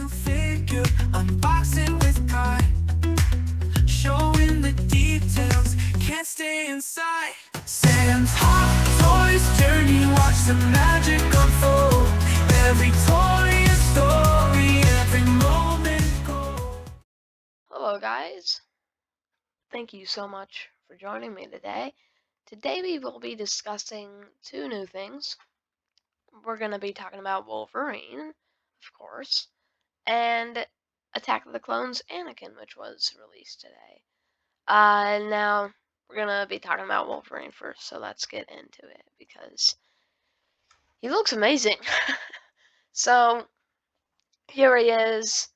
new figure, unbox it with pride. Showing the details, can't stay inside. Sam's Hot Toys journey, watch the magic unfold. Every toy a story, every moment gold. Hello guys, thank you so much for joining me today. Today we will be discussing two new things. We're going to be talking about Wolverine, of course, and Attack of the Clones Anakin, which was released today. Now we're going to be talking about Wolverine first, so let's get into it because he looks amazing. So here he is.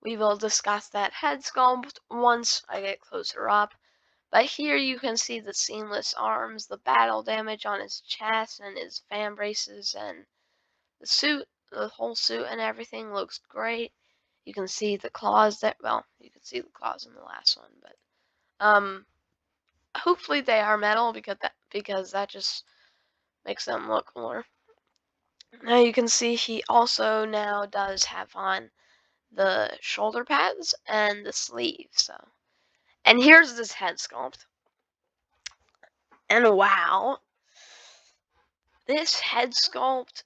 We will discuss that head sculpt once I get closer up. But here you can see the seamless arms, the battle damage on his chest and his fan braces, and the suit, the whole suit and everything looks great. You can see the claws you can see the claws in the last one, but hopefully they are metal because that just makes them look cooler. Now you can see he also now does have on the shoulder pads and the sleeve, and here's this head sculpt. And wow, this head sculpt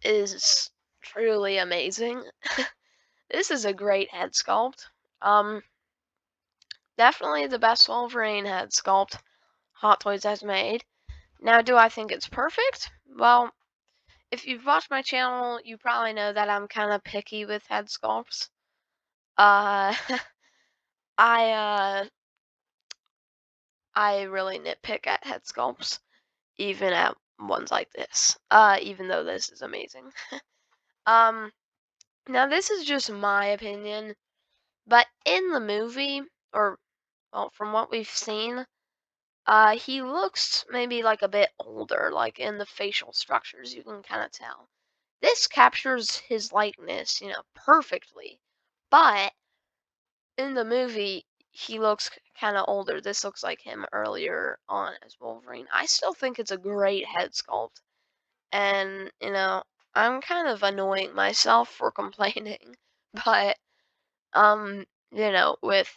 is truly amazing. This is a great head sculpt. Definitely the best Wolverine head sculpt Hot Toys has made. Now, do I think it's perfect? Well, if you've watched my channel, you probably know that I'm kind of picky with head sculpts. Uh, I I really nitpick at head sculpts, even at ones like this. Even though this is amazing. Um, Now this is just my opinion, but in the movie, or well, from what we've seen, he looks maybe like a bit older, like in the facial structures, you can kind of tell. This captures his likeness, perfectly. But in the movie, he looks kind of older. This looks like him earlier on as Wolverine. I still think it's a great head sculpt. And, I'm kind of annoying myself for complaining, but with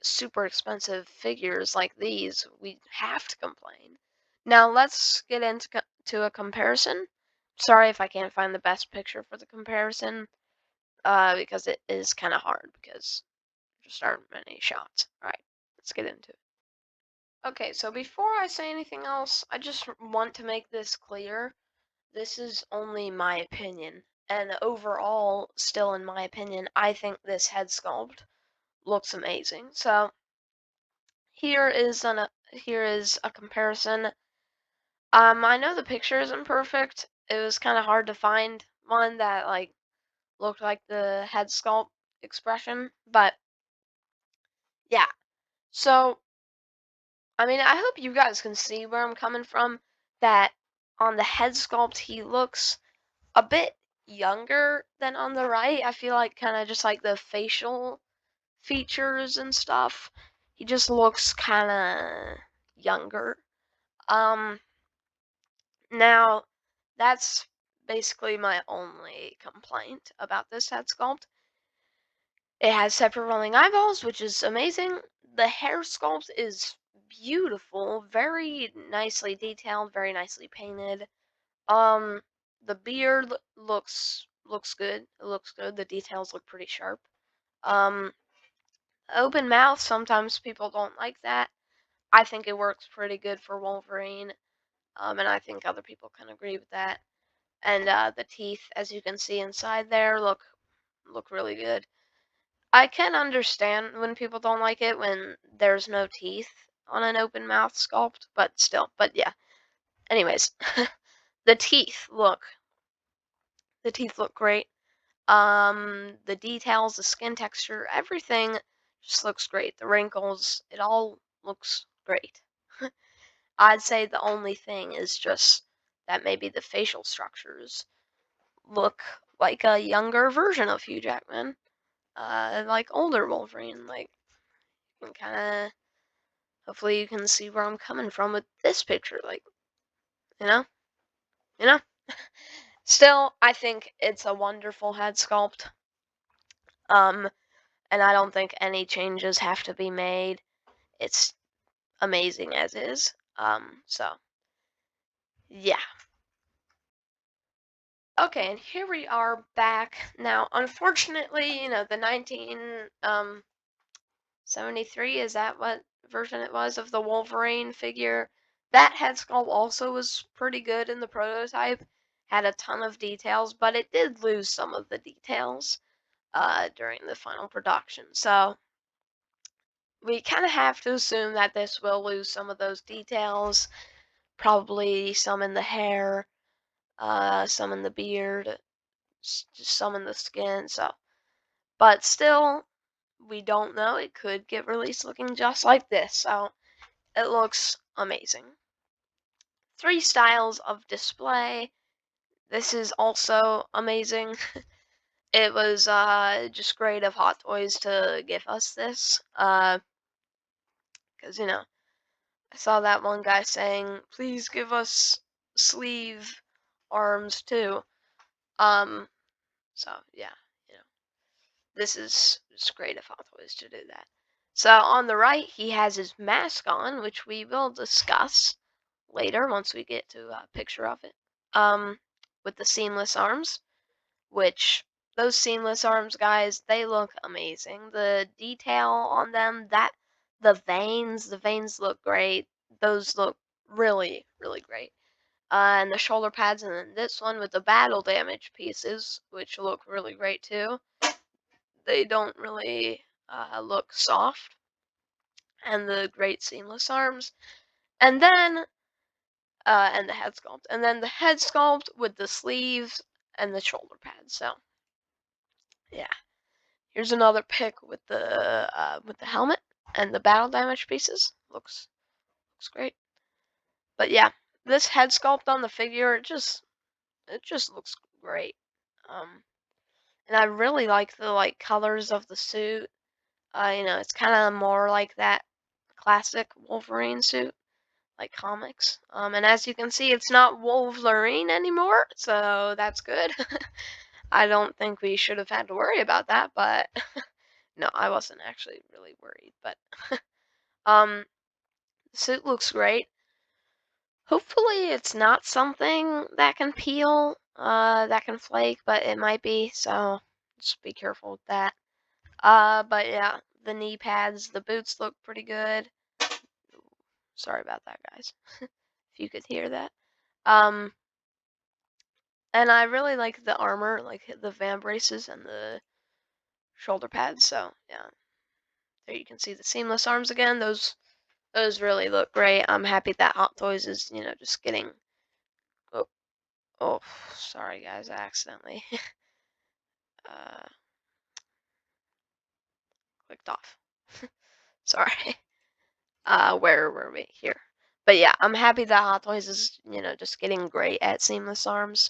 super expensive figures like these, we have to complain. Now let's get into to a comparison. Sorry if I can't find the best picture for the comparison, because it is kind of hard because there just aren't many shots. All right, let's get into it. Okay, so before I say anything else, I just want to make this clear. This is only my opinion, and overall, still in my opinion, I think this head sculpt looks amazing. So here is a comparison. I know the picture isn't perfect. It was kind of hard to find one that looked like the head sculpt expression, but yeah. So I mean, I hope you guys can see where I'm coming from. That on the head sculpt, he looks a bit younger than on the right. I feel like kind of just like the facial features and stuff. He just looks kind of younger. Um, Now, that's basically my only complaint about this head sculpt. It has separate rolling eyeballs, which is amazing. The hair sculpt is beautiful, very nicely detailed, very nicely painted. The beard looks good. It looks good. The details look pretty sharp. Um, Open mouth, sometimes people don't like that. I think it works pretty good for Wolverine. And I think other people can agree with that. And the teeth, as you can see inside there, look really good. I can understand when people don't like it when there's no teeth on an open mouth sculpt, but still, but yeah. Anyways, the teeth look great. The details, the skin texture, everything just looks great. The wrinkles, it all looks great. I'd say the only thing is just that maybe the facial structures look like a younger version of Hugh Jackman, like older Wolverine. Like you can kind of, hopefully you can see where I'm coming from with this picture. Like you know, you know. Still, I think it's a wonderful head sculpt. Um, and I don't think any changes have to be made. It's amazing as is. So yeah. Okay, and here we are back now. Unfortunately, the 1973, is that what version it was of the Wolverine figure? That head sculpt also was pretty good in the prototype. Had a ton of details, but it did lose some of the details during the final production. So we kind of have to assume that this will lose some of those details. Probably some in the hair, some in the beard, just some in the skin. So, but still, we don't know. It could get released looking just like this. So it looks amazing. 3 styles of display. This is also amazing. It was just great of Hot Toys to give us this. Because, I saw that one guy saying, please give us sleeve arms too. Um, so yeah, you know, this is just great of Hot Toys to do that. So on the right, he has his mask on, which we will discuss later once we get to a picture of it. With the seamless arms, which those seamless arms, guys, they look amazing. The detail on them, the veins look great. Those look really, really great. And the shoulder pads, and then this one with the battle damage pieces, which look really great too. They don't really look soft, and the great seamless arms, and then and the head sculpt, and then the head sculpt with the sleeves and the shoulder pads. So yeah. Here's another pic with the helmet and the battle damage pieces. Looks great. But yeah, this head sculpt on the figure, it just looks great. Um, and I really like the colors of the suit. It's kind of more like that classic Wolverine suit, like comics. And as you can see, it's not Wolverine anymore, so that's good. I don't think we should have had to worry about that, but no, I wasn't actually really worried. But um, the suit looks great. Hopefully, it's not something that can peel, that can flake, but it might be. So just be careful with that. But yeah, the knee pads, the boots look pretty good. Sorry about that, guys. If you could hear that. Um, and I really like the armor, like the van braces and the shoulder pads. So yeah, there you can see the seamless arms again. Those really look great. I'm happy that Hot Toys is, just getting. Oh, oh, sorry guys, I accidentally uh, clicked off. Sorry. Where were we? Here. But yeah, I'm happy that Hot Toys is, just getting great at seamless arms.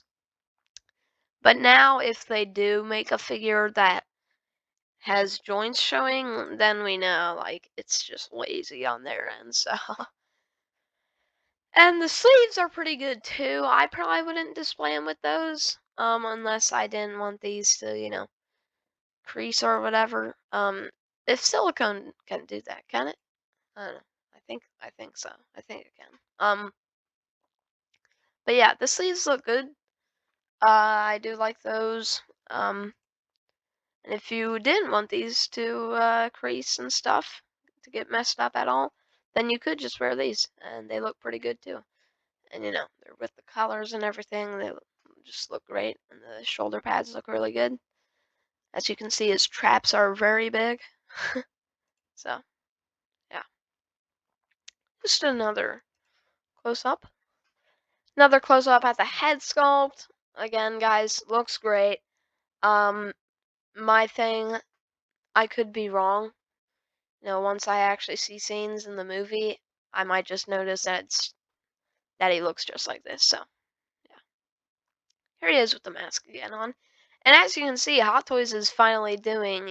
But now, if they do make a figure that has joints showing, then we know, like, it's just lazy on their end, so. And the sleeves are pretty good too. I probably wouldn't display them with those, unless I didn't want these to, crease or whatever. If silicone can do that, can it? I don't know. I think so. I think it can. But yeah, the sleeves look good. I do like those. And if you didn't want these to crease and stuff to get messed up at all, then you could just wear these, and they look pretty good too. And they're with the colors and everything. Just look great, and the shoulder pads look really good. As you can see, his traps are very big. So yeah, just another close up. Another close up at the head sculpt. Again, guys, looks great. Um, my thing, I could be wrong. Once I actually see scenes in the movie, I might just notice that he looks just like this. So yeah, here he is with the mask again on. And as you can see, Hot Toys is finally doing,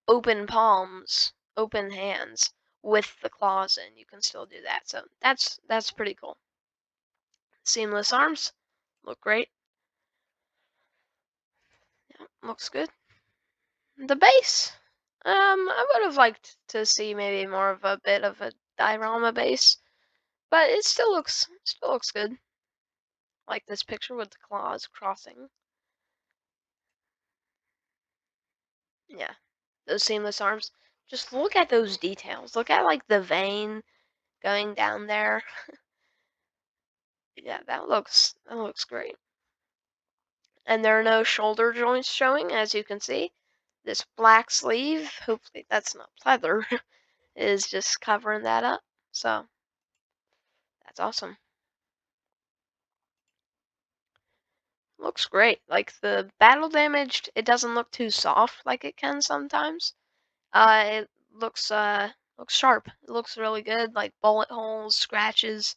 open palms, open hands with the claws in. You can still do that. So that's pretty cool. Seamless arms look great. Yeah, looks good. The base. I would have liked to see maybe more of a bit of a diorama base, but it still looks good. Like this picture with the claws crossing. Yeah, those seamless arms. Just look at those details. Look at like the vein going down there. Yeah, that looks great. And there are no shoulder joints showing, as you can see. This black sleeve, hopefully that's not pleather, is just covering that up. So that's awesome. Looks great. Like the battle damaged, it doesn't look too soft like it can sometimes. It looks sharp. It looks really good. Like bullet holes, scratches,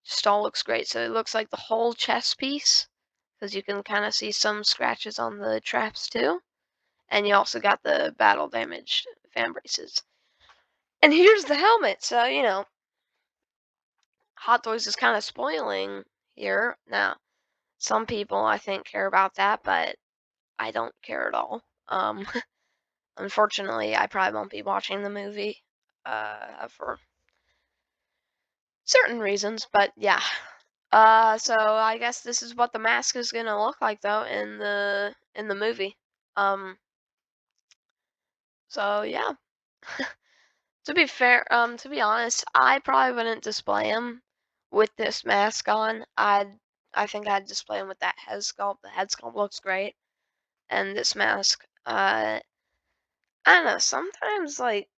just all looks great. So it looks like the whole chest piece, because you can kind of see some scratches on the traps too. And you also got the battle damaged fan braces. And here's the helmet. So, Hot Toys is kind of spoiling here. Now, some people I think care about that, but I don't care at all. Unfortunately, I probably won't be watching the movie for certain reasons, but yeah. So I guess this is what the mask is gonna look like though in the movie. Um, so yeah. To be honest, I probably wouldn't display him with this mask on. I think I'd display him with that head sculpt. The head sculpt looks great, and this mask, I don't know. Sometimes like,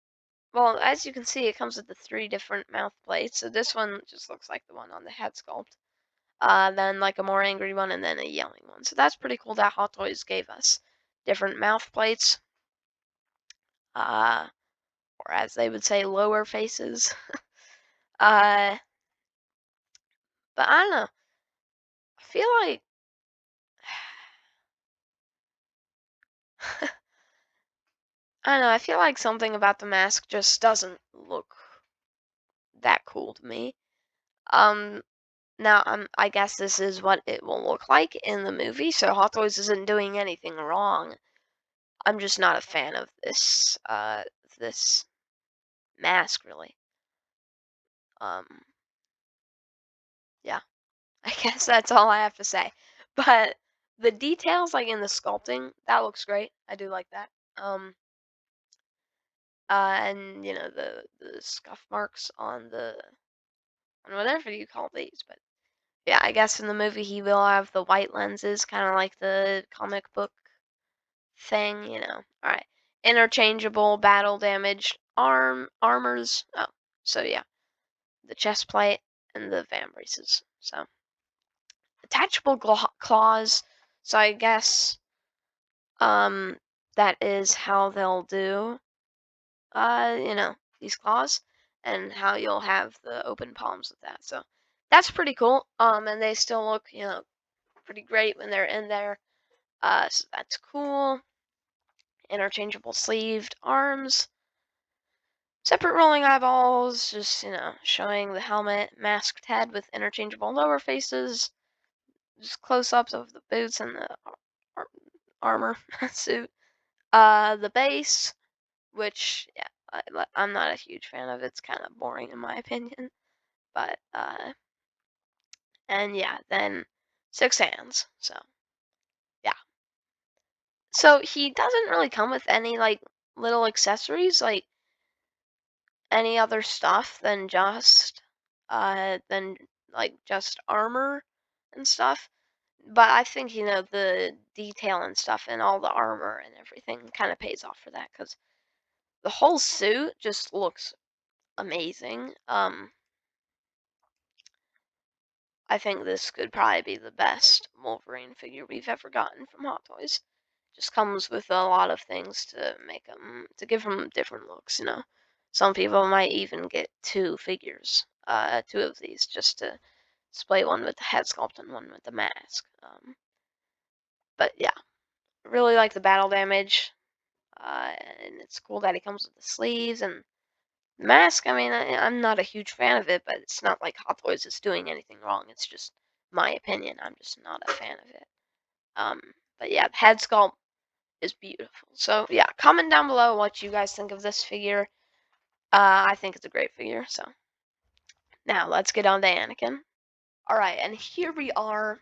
well, as you can see, it comes with the three different mouth plates. So this one just looks like the one on the head sculpt. Then like a more angry one, and then a yelling one. So that's pretty cool that Hot Toys gave us different mouth plates, uh, or as they would say, lower faces. Uh, but I don't know. I feel like I don't know. I feel like something about the mask just doesn't look that cool to me. Um, Now I guess this is what it will look like in the movie. So Hot Toys isn't doing anything wrong. I'm just not a fan of this mask really. Um, yeah. I guess that's all I have to say. But the details, like in the sculpting, that looks great. I do like that. And the scuff marks on whatever you call these, but yeah, I guess in the movie he will have the white lenses, kind of like the comic book thing. All right, interchangeable battle damaged armors. Oh, so yeah, the chest plate and the van braces. So attachable claws. So I guess um that is how they'll do these claws, and how you'll have the open palms with that. So that's pretty cool. And they still look pretty great when they're in there. So that's cool. Interchangeable sleeved arms. Separate rolling eyeballs, just showing the helmet, masked head with interchangeable lower faces, just close-ups of the boots and the ar- armor suit. The base, which yeah, I'm not a huge fan of. It's kind of boring in my opinion, but and yeah, then 6 hands. So yeah, so he doesn't really come with any like little accessories, like any other stuff than like just armor and stuff. But I think the detail and stuff and all the armor and everything kind of pays off for that, because the whole suit just looks amazing. I think this could probably be the best Wolverine figure we've ever gotten from Hot Toys. Just comes with a lot of things to to give them different looks. Some people might even get two of these, just to display one with the head sculpt and one with the mask. But yeah, really like the battle damage, and it's cool that he comes with the sleeves and the mask. I mean, I'm not a huge fan of it, but it's not like Hot Toys is doing anything wrong. It's just my opinion. I'm just not a fan of it. Um, but yeah, the head sculpt is beautiful. So yeah, comment down below what you guys think of this figure. I think it's a great figure. So now let's get on to Anakin. All right, and here we are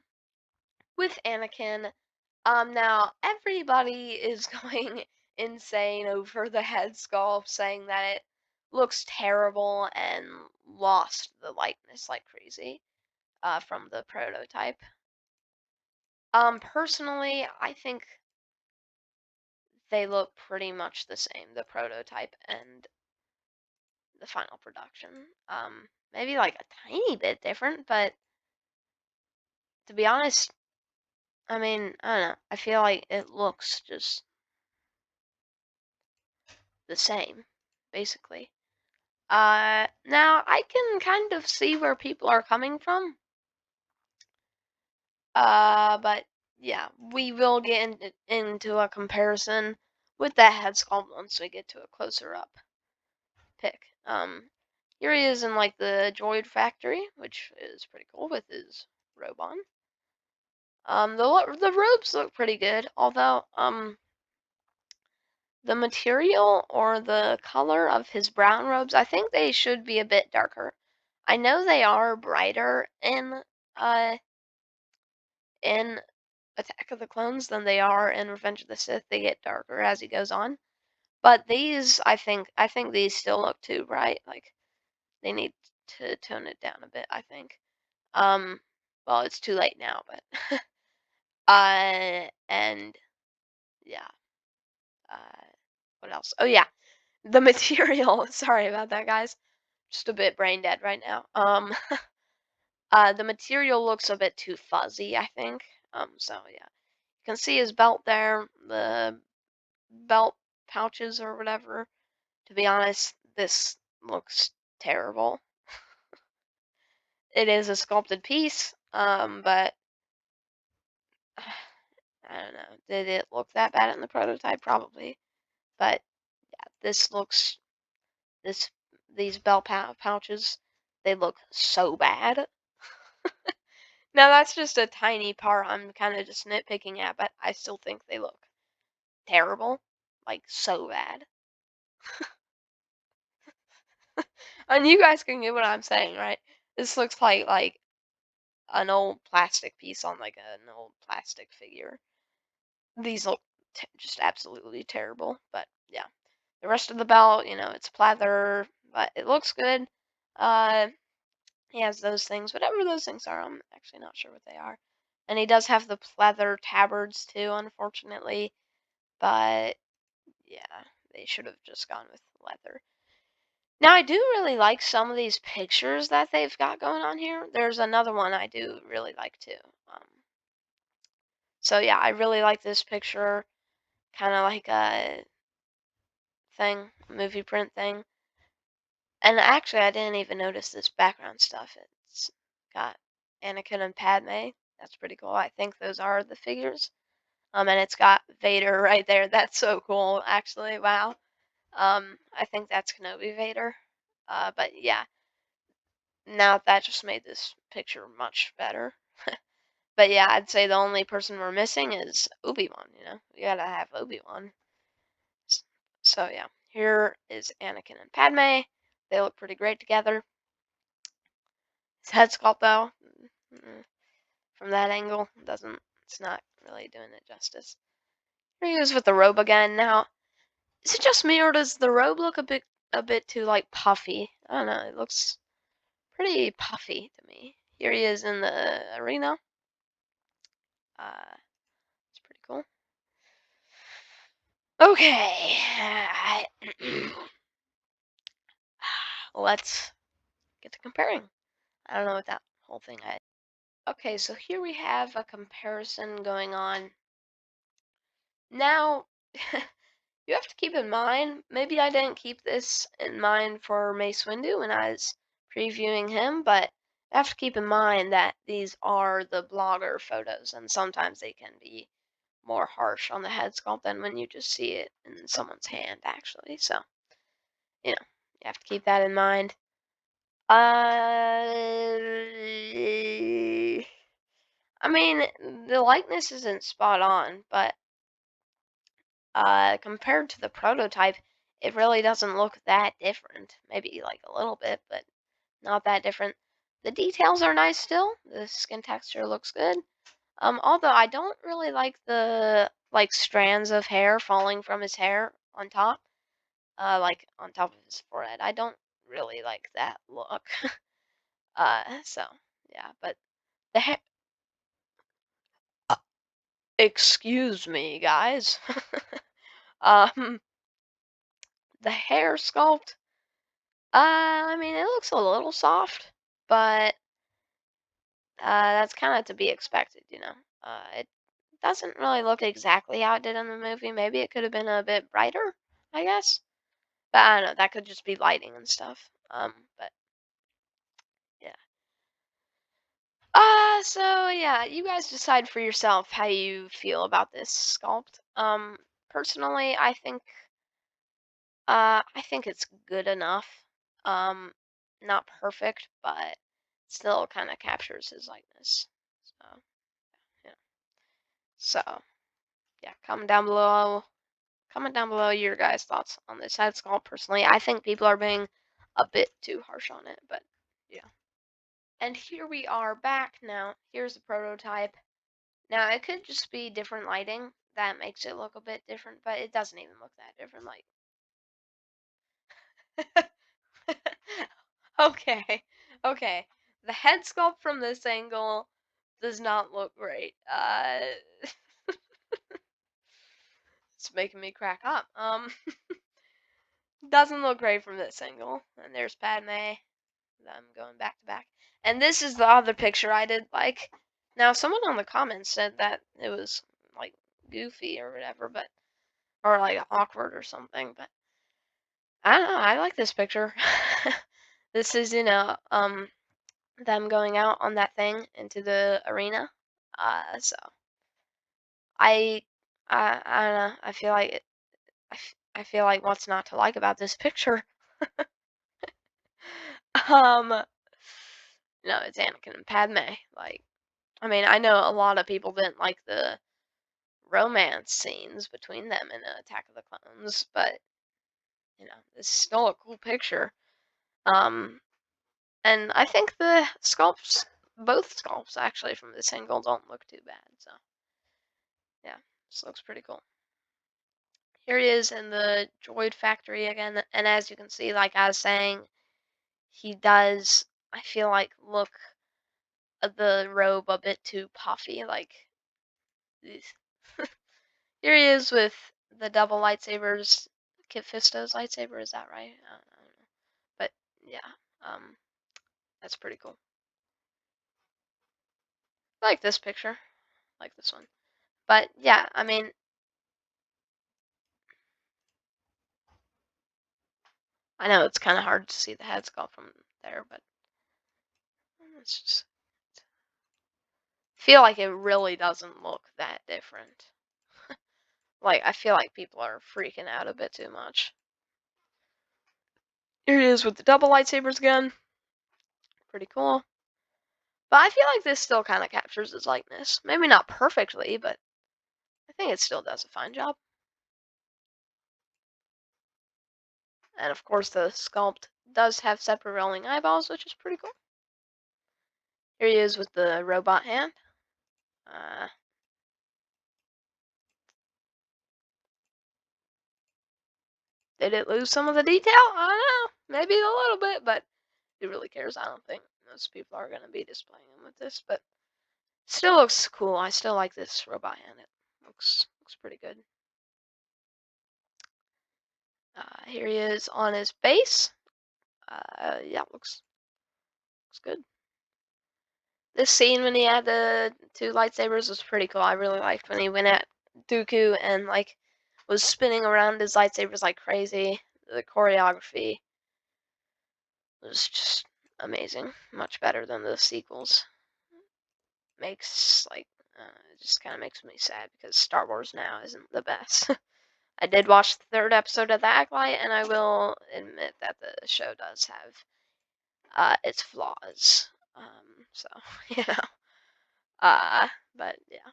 with Anakin. Now everybody is going insane over the head sculpt, saying that it looks terrible and lost the likeness like crazy from the prototype. Personally, I think they look pretty much the same, the prototype and the final production. Maybe like a tiny bit different, but to be honest, I mean, I don't know. I feel like it looks just the same, basically. Now I can kind of see where people are coming from. But yeah, we will get into a comparison with that head sculpt once we get to a closer up pick. Here he is in like the droid factory, which is pretty cool with his robe on. The robes look pretty good, although the material or the color of his brown robes, I think they should be a bit darker. I know they are brighter uh in Attack of the Clones than they are in Revenge of the Sith. They get darker as he goes on. But these, I think these still look too bright. Like they need to tone it down a bit, I think. Um, well, it's too late now, but and yeah. Uh, what else? Oh yeah, the material. Sorry about that, guys. Just a bit brain dead right now. The material looks a bit too fuzzy, I think. So yeah, you can see his belt there, the belt pouches or whatever. To be honest, this looks terrible. It is a sculpted piece, but I don't know. Did it look that bad in the prototype? Probably. But yeah, this these belt pouches, they look so bad. Now that's just a tiny part I'm kind of just nitpicking at, but I still think they look terrible, like so bad. And you guys can get what I'm saying, right? This looks like an old plastic piece on like an old plastic figure. These look just absolutely terrible, but yeah. The rest of the belt, it's pleather, but it looks good. Uh, he has those things, whatever those things are. I'm actually not sure what they are. And he does have the pleather tabards too, unfortunately. But yeah, they should have just gone with leather. Now, I do really like some of these pictures that they've got going on here. There's another one I do really like too. So yeah, I really like this picture, kind of like a movie print thing. And actually, I didn't even notice this background stuff. It's got Anakin and Padme. That's pretty cool. I think those are the figures. And it's got Vader right there. That's so cool, actually. Wow. I think that's Kenobi Vader. But yeah, now that just made this picture much better. But yeah, I'd say the only person we're missing is Obi-Wan, We gotta have Obi-Wan. So yeah, here is Anakin and Padme. They look pretty great together. His head sculpt though, from that angle, it's not really doing it justice. Here he is with the robe again. Now, is it just me or does the robe look a bit too like puffy? I don't know, it looks pretty puffy to me. Here he is in the arena. It's pretty cool. Okay, let's get to comparing. I don't know what that whole thing is. Okay, so here we have a comparison going on. Now, you have to keep in mind, maybe I didn't keep this in mind for Mace Windu when I was previewing him, but you have to keep in mind that these are the blogger photos, and sometimes they can be more harsh on the head sculpt than when you just see it in someone's hand, actually. So, you have to keep that in mind. I mean, the likeness isn't spot on, but compared to the prototype, it really doesn't look that different. Maybe like a little bit, but not that different. The details are nice still. The skin texture looks good. Although I don't really like the like strands of hair falling from his hair on top, like on top of his forehead. I don't really like that look. So yeah, but the hair. Excuse me, guys. um, the hair sculpt. I mean, it looks a little soft, but that's kind of to be expected, you know. It doesn't really look exactly how it did in the movie. Maybe it could have been a bit brighter, I guess. But I don't know. That could just be lighting and stuff. But yeah. So yeah, you guys decide for yourself how you feel about this sculpt. Personally, I think it's good enough. Um, not perfect, but still kind of captures his likeness. So yeah. So yeah, comment down below your guys' thoughts on this head sculpt. Personally, I think people are being a bit too harsh on it, but yeah. And here we are back now. Here's the prototype. Now it could just be different lighting that makes it look a bit different, but it doesn't even look that different. Like, okay, okay. The head sculpt from this angle does not look great. It's making me crack up. Doesn't look great from this angle. And there's Padme. I'm going back to back. And this is the other picture I did like. Now, someone on the comments said that it was like goofy or whatever, but or like awkward or something. But I don't know. I like this picture. This is them going out on that thing into the arena. So I I don't know. I feel like I feel like what's not to like about this picture. Um, no, it's Anakin and Padme. Like, I mean, I know a lot of people didn't like the romance scenes between them in Attack of the Clones, but it's still a cool picture. Um, and I think the sculpts, both sculpts actually from this angle, don't look too bad. So yeah, this looks pretty cool. Here he is in the droid factory again, and as you can see, like I was saying, he does. I feel like look the robe a bit too puffy. Like here he is with the double lightsabers. Kit Fisto's lightsaber, is that right? I don't know. But yeah, um, that's pretty cool. I like this picture. I like this one. But yeah, I mean, I know it's kind of hard to see the head sculpt from there, but it's just feel like it really doesn't look that different. Like I feel like people are freaking out a bit too much. Here it is with the double lightsabers again. Pretty cool. But I feel like this still kind of captures his likeness. Maybe not perfectly, but I think it still does a fine job. And of course, the sculpt does have separate rolling eyeballs, which is pretty cool. Here he is with the robot hand. Uh, did it lose some of the detail? I don't know. Maybe a little bit, but who really cares? I don't think most people are going to be displaying them with this, but still looks cool. I still like this robot hand. It looks pretty good. Here he is on his base. Yeah, looks good. This scene when he had the two lightsabers was pretty cool. I really liked when he went at Dooku and like was spinning around his lightsabers like crazy. The choreography was just amazing. Much better than the sequels. Makes like it just kind of makes me sad because Star Wars now isn't the best. I did watch the third episode of The Acolyte, and I will admit that the show does have its flaws. So you know, but yeah,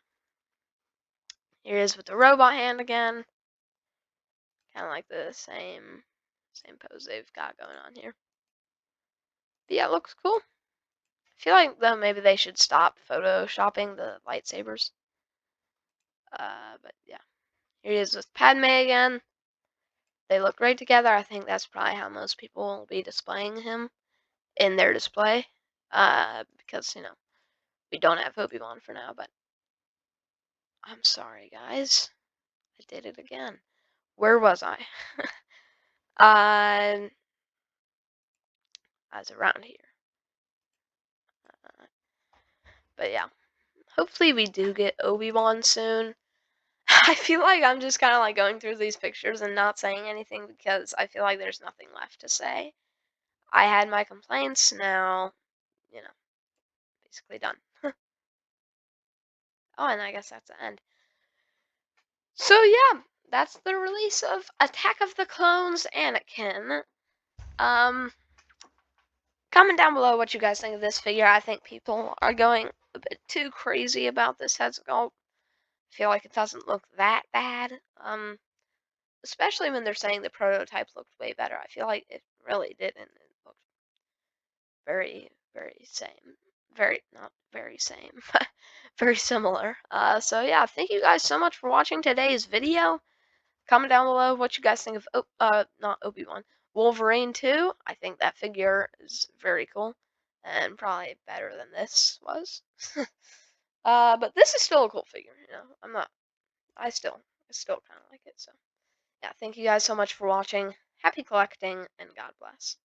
here it is with the robot hand again. Kind of like the same pose they've got going on here. But yeah, it looks cool. I feel like though maybe they should stop photoshopping the lightsabers. But yeah, here he is with Padme again. They look great together. I think that's probably how most people will be displaying him in their display. Because we don't have Obi-Wan for now. But I'm sorry, guys. I did it again. Where was I? I was around here. But yeah, hopefully we do get Obi-Wan soon. I feel like I'm just kind of like going through these pictures and not saying anything because I feel like there's nothing left to say. I had my complaints, now, basically done. Oh, and I guess that's the end. So yeah, that's the release of Attack of the Clones Anakin. Um, comment down below what you guys think of this figure. I think people are going a bit too crazy about this head sculpt. I feel like it doesn't look that bad. Especially when they're saying the prototype looked way better. I feel like it really didn't. It looked very, very same. Very, not very same, but very similar. So yeah, thank you guys so much for watching today's video. Comment down below what you guys think of, not Obi-Wan, Wolverine 2. I think that figure is very cool and probably better than this was. But this is still a cool figure, I still kind of like it, so. Yeah, thank you guys so much for watching. Happy collecting, and God bless.